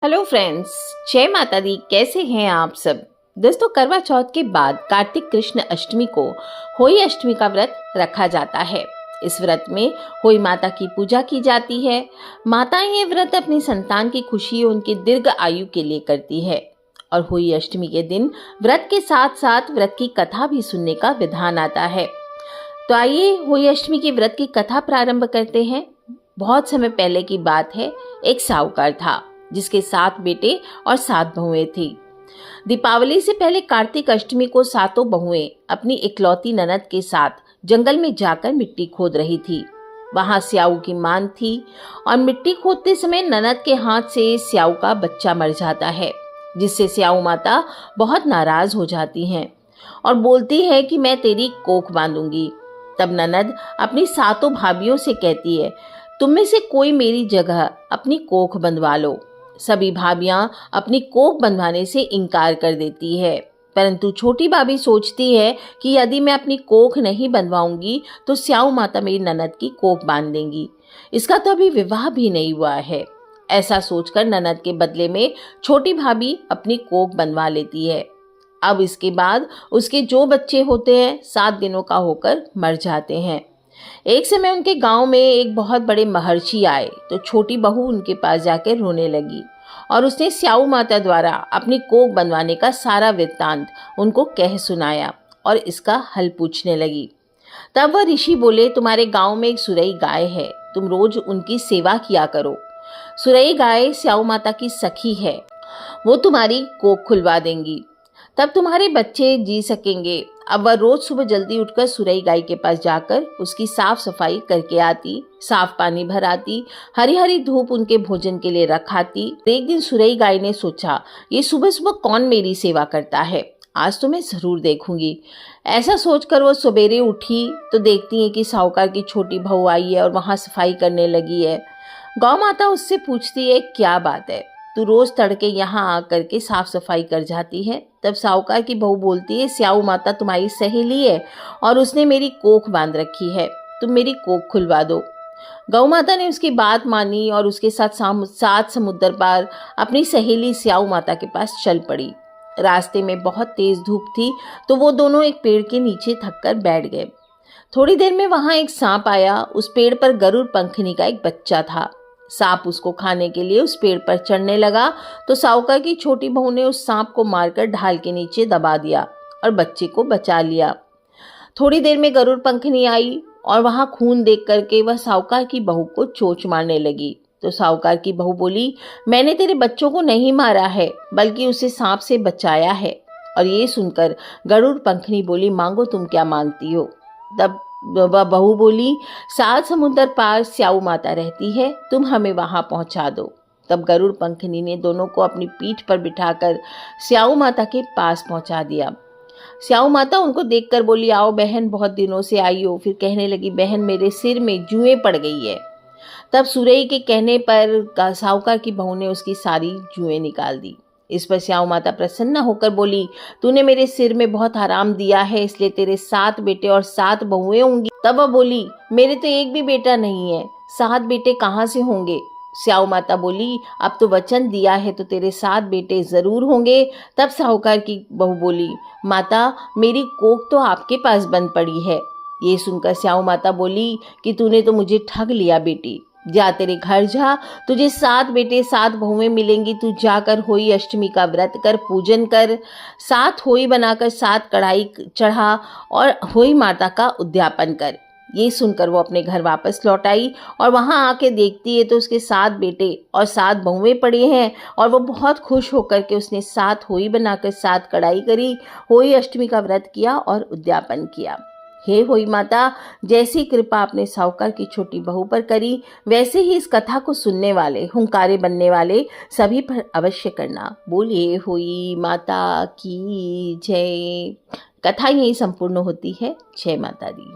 Hello friends, जय माता दी। कैसे हैं आप सब। दोस्तों, करवा चौथ के बाद कार्तिक कृष्ण अष्टमी को होई अष्टमी का व्रत रखा जाता है। इस व्रत में होई माता की पूजा की जाती है। माताएं ये व्रत अपनी संतान की खुशी और उनकी दीर्घ आयु के लिए करती है। और होई अष्टमी के दिन व्रत के साथ साथ व्रत की कथा भी सुनने का विधान आता है। तो आइए होई अष्टमी की व्रत की कथा प्रारंभ करते हैं। बहुत समय पहले की बात है। एक साहूकार था जिसके 7 बेटे और 7 बहुएं थी। दीपावली से पहले कार्तिक अष्टमी को सातों बहुएं अपनी इकलौती ननद के साथ जंगल में जाकर मिट्टी खोद रही थी। वहां स्याऊ की मांग थी और मिट्टी खोदते समय ननद के हाथ से स्याऊ का बच्चा मर जाता है, जिससे स्याऊ माता बहुत नाराज हो जाती हैं और बोलती है कि मैं तेरी कोख बांधूंगी। तब ननद अपनी सातों भाभियों से कहती है, तुम में से कोई मेरी जगह अपनी कोख बंधवा लो। सभी भाभियां अपनी कोख बंधवाने से इनकार कर देती है, परंतु छोटी भाभी सोचती है कि यदि मैं अपनी कोख नहीं बंधवाऊंगी तो स्याऊ माता मेरी ननद की कोख बांध देंगी। इसका तो अभी विवाह भी नहीं हुआ है। ऐसा सोचकर ननद के बदले में छोटी भाभी अपनी कोख बंधवा लेती है। अब इसके बाद उसके जो बच्चे होते हैं 7 दिनों का होकर मर जाते हैं। एक समय उनके गांव में एक बहुत बड़े महर्षि आए तो छोटी बहू उनके पास जाकर रोने लगी और उसने स्याऊ माता द्वारा अपनी कोख बनवाने का सारा वृत्तांत उनको कह सुनाया और इसका हल पूछने लगी। तब वह ऋषि बोले, तुम्हारे गांव में एक सुरई गाय है, तुम रोज उनकी सेवा किया करो। सुरई गाय स्याऊ माता की सखी है, वो तुम्हारी कोख खुलवा देंगी, तब तुम्हारे बच्चे जी सकेंगे। अब वह रोज सुबह जल्दी उठकर सुरई गाय के पास जाकर उसकी साफ सफाई करके आती, साफ पानी भराती, हरी हरी धूप उनके भोजन के लिए रखाती। एक दिन सुरई गाय ने सोचा, ये सुबह सुबह कौन मेरी सेवा करता है, आज तो मैं जरूर देखूंगी। ऐसा सोचकर वो सवेरे उठी तो देखती है कि साहूकार की छोटी बहू आई है और वहां सफाई करने लगी है। गौ माता उससे पूछती है, क्या बात है, तू रोज तड़के यहाँ आकर के साफ सफाई कर जाती है। तब साहूकार की बहू बोलती है, स्याऊ माता तुम्हारी सहेली है और उसने मेरी कोख बांध रखी है, तुम मेरी कोख खुलवा दो। गौ माता ने उसकी बात मानी और उसके साथ 7 समुद्र पार अपनी सहेली स्याऊ माता के पास चल पड़ी। रास्ते में बहुत तेज धूप थी तो वो दोनों एक पेड़ के नीचे थककर बैठ गए। थोड़ी देर में वहां एक सांप आया। उस पेड़ पर गरुड़ पंखनी का एक बच्चा था। सांप उसको खाने के लिए उस पेड़ पर चढ़ने लगा तो साहूकार की छोटी बहू ने उस सांप को मारकर ढाल के नीचे दबा दिया और बच्चे को बचा लिया। थोड़ी देर में गरुड़ पंखनी आई और वहां खून देख करके वह साहूकार की बहू को चोंच मारने लगी। तो साहूकार की बहू बोली, मैंने तेरे बच्चों को नहीं मारा है बल्कि उसे सांप से बचाया है। और ये सुनकर गरुड़ पंखनी बोली, मांगो तुम क्या मांगती हो। तब वह बहू बोली, 7 समुद्र पार स्याऊ माता रहती है, तुम हमें वहां पहुंचा दो। तब गरुड़ पंखनी ने दोनों को अपनी पीठ पर बिठाकर स्याऊ माता के पास पहुंचा दिया। स्याऊ माता उनको देखकर बोली, आओ बहन, बहुत दिनों से आई हो। फिर कहने लगी, बहन मेरे सिर में जुएं पड़ गई है। तब सुरई के कहने पर साहूकार की बहू ने उसकी सारी जुएं निकाल दी। इस पर स्याऊ माता प्रसन्न होकर बोली, तूने मेरे सिर में बहुत आराम दिया है, इसलिए तेरे 7 बेटे और 7 बहुएं होंगी। तब वह बोली, मेरे तो एक भी बेटा नहीं है, 7 बेटे कहाँ से होंगे। स्याऊ माता बोली, अब तो वचन दिया है तो तेरे 7 बेटे जरूर होंगे। तब साहूकार की बहू बोली, माता मेरी कोख तो आपके पास बंद पड़ी है। ये सुनकर स्याऊ माता बोली कि तूने तो मुझे ठग लिया बेटी, जा तेरे घर जा, तुझे 7 बेटे 7 बहुएं मिलेंगी। तू जाकर होई अष्टमी का व्रत कर, पूजन कर, 7 होई बनाकर 7 कढ़ाई चढ़ा और होई माता का उद्यापन कर। ये सुनकर वो अपने घर वापस लौट आई और वहां आके देखती है तो उसके 7 बेटे और 7 बहुएं पड़े हैं और वो बहुत खुश होकर के उसने 7 होई बनाकर 7 कढ़ाई करी, होई अष्टमी का व्रत किया और उद्यापन किया। हे होई माता, जैसी कृपा आपने साहूकार की छोटी बहू पर करी, वैसे ही इस कथा को सुनने वाले, हुंकारे बनने वाले सभी पर अवश्य करना। बोलिए होई माता की जय। कथा यही संपूर्ण होती है। जय माता दी।